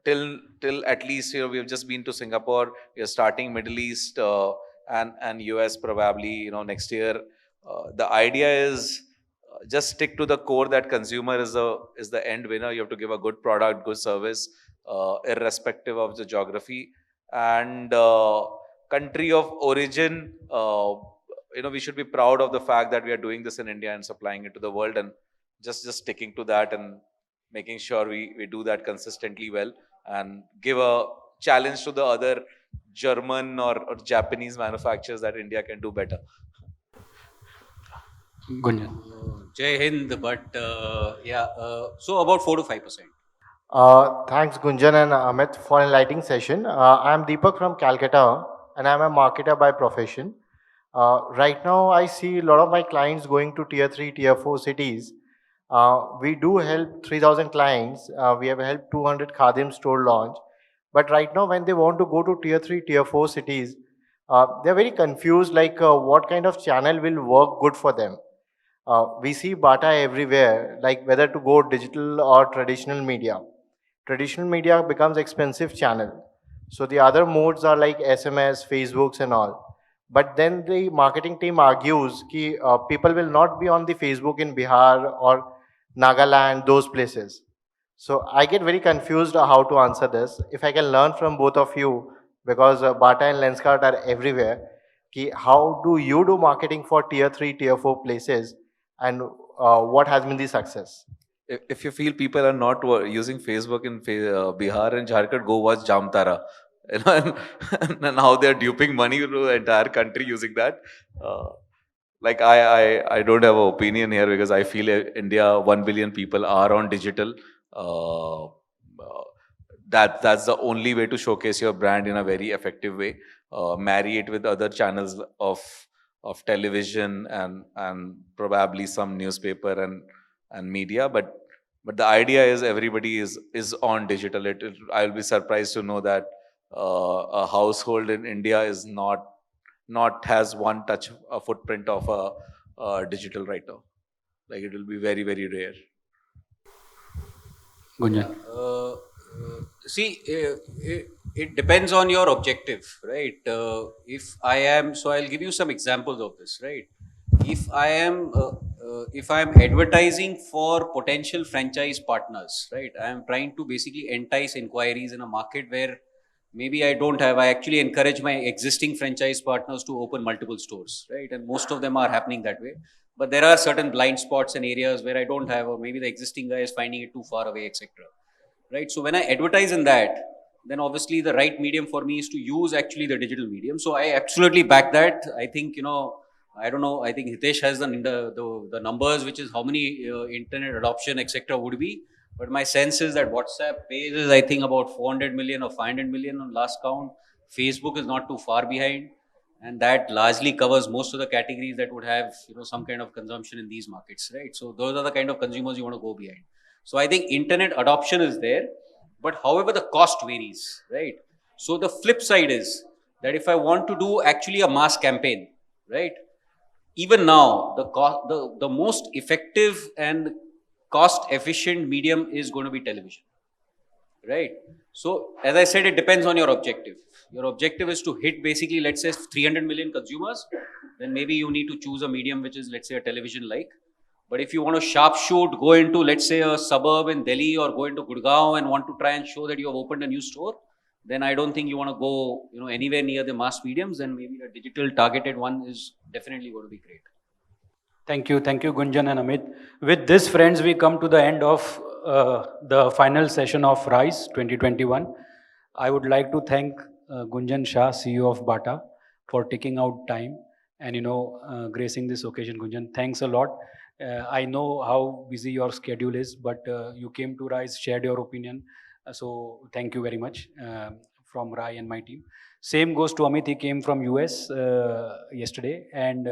till at least we have just been to Singapore. We are starting Middle East and US probably next year. The idea is just stick to the core that consumer is the end winner. You have to give a good product, good service, irrespective of the geography and country of origin. We should be proud of the fact that we are doing this in India and supplying it to the world, and just sticking to that and making sure we do that consistently well, and give a challenge to the other German or Japanese manufacturers that India can do better. Gunjan. Jai Hind, but so about 4 to 5%. Thanks, Gunjan and Amit, for enlightening session. I'm Deepak from Calcutta, and I'm a marketer by profession. Right now, I see a lot of my clients going to tier 3, tier 4 cities. We do help 3,000 clients. We have helped 200 Khadim store launch. But right now, when they want to go to tier 3, tier 4 cities, they're very confused like what kind of channel will work good for them. We see Bata everywhere, like whether to go digital or traditional media. Traditional media becomes expensive channel. So the other modes are like SMS, Facebooks and all. But then the marketing team argues that people will not be on the Facebook in Bihar or Nagaland, those places. So I get very confused how to answer this. If I can learn from both of you, because Bata and Lenskart are everywhere, how do you do marketing for tier 3, tier 4 places, and what has been the success? If you feel people are not using Facebook in Bihar and Jharkhand, go watch Jamtara. And how they're duping money to the entire country using that. Like I don't have an opinion here because I feel India 1 billion people are on digital. That's the only way to showcase your brand in a very effective way. Marry it with other channels of television and probably some newspaper and media, but the idea is everybody is on digital. I'll be surprised to know that a household in India is not has one touch a footprint of a digital right now. Like it will be very, very rare. Gunjan. See, it depends on your objective, right? If I am, so I'll give you some examples of this, right? If I am advertising for potential franchise partners, right? I am trying to basically entice inquiries in a market where maybe I don't have. I actually encourage my existing franchise partners to open multiple stores, right? And most of them are happening that way. But there are certain blind spots and areas where I don't have, or maybe the existing guy is finding it too far away, etc. Right? So when I advertise in that, then obviously the right medium for me is to use actually the digital medium. So I absolutely back that. I think I don't know. I think Hitesh has the numbers, which is how many internet adoption etc. would be. But my sense is that WhatsApp page is I think about 400 million or 500 million on last count. Facebook is not too far behind, and that largely covers most of the categories that would have some kind of consumption in these markets, right? So those are the kind of consumers you want to go behind. So I think internet adoption is there, but however the cost varies, right? So the flip side is that if I want to do actually a mass campaign, right? Even now, the most effective and cost efficient medium is going to be television, right? So as I said, it depends on your objective. Your objective is to hit basically, let's say 300 million consumers, then maybe you need to choose a medium which is, let's say, a television like. But if you want to sharp shoot, go into, let's say, a suburb in Delhi or go into Gurgaon and want to try and show that you have opened a new store, then I don't think you want to go, anywhere near the mass mediums. Then maybe a digital targeted one is definitely going to be great. Thank you, Gunjan and Amit. With this, friends, we come to the end of the final session of RISE 2021. I would like to thank Gunjan Shah, CEO of Bata, for taking out time and gracing this occasion. Gunjan, thanks a lot. I know how busy your schedule is, but you came to RISE, shared your opinion. So thank you very much from Rai and my team. Same goes to Amit. He came from US yesterday, and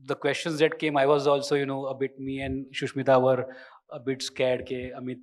the questions that came, I was also, a bit, me and Shushmita were a bit scared. Amit,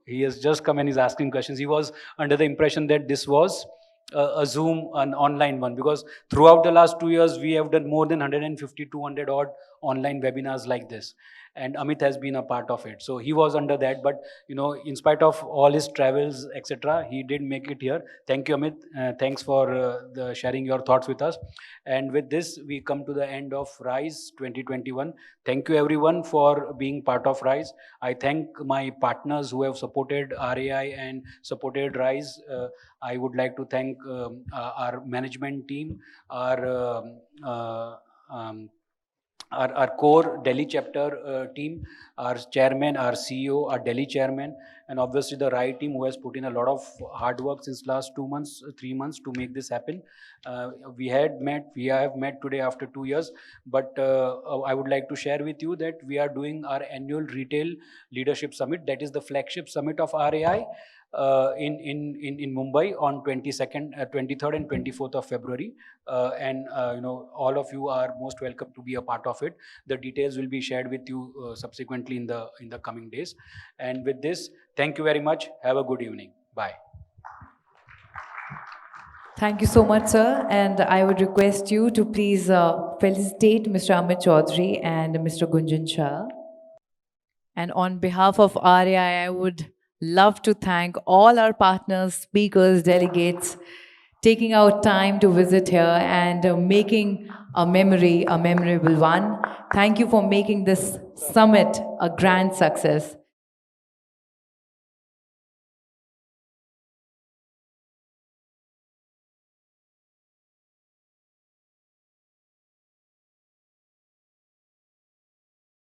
he has just come and he's asking questions. He was under the impression that this was a Zoom, an online one, because throughout the last 2 years, we have done more than 150, 200 odd online webinars like this. And Amit has been a part of it. So he was under that, but in spite of all his travels, etc., he did make it here. Thank you, Amit. Thanks for sharing your thoughts with us. And with this, we come to the end of RISE 2021. Thank you everyone for being part of RISE. I thank my partners who have supported RAI and supported RISE. I would like to thank our management team, our core Delhi chapter team, our chairman, our CEO, our Delhi chairman, and obviously the RAI team who has put in a lot of hard work since last 2 months, 3 months to make this happen. We have met today after 2 years, but I would like to share with you that we are doing our annual Retail Leadership Summit. That is the flagship summit of RAI. In Mumbai on 23rd and 24th of February, and all of you are most welcome to be a part of it. The details will be shared with you subsequently in the coming days. And with this, thank you very much. Have a good evening. Bye. Thank you so much, sir. And I would request you to please felicitate Mr. Amit Chaudhary and Mr. Gunjan Shah. And on behalf of RAI, I would love to thank all our partners, speakers, delegates, taking out time to visit here and making a memory a memorable one. Thank you for making this summit a grand success.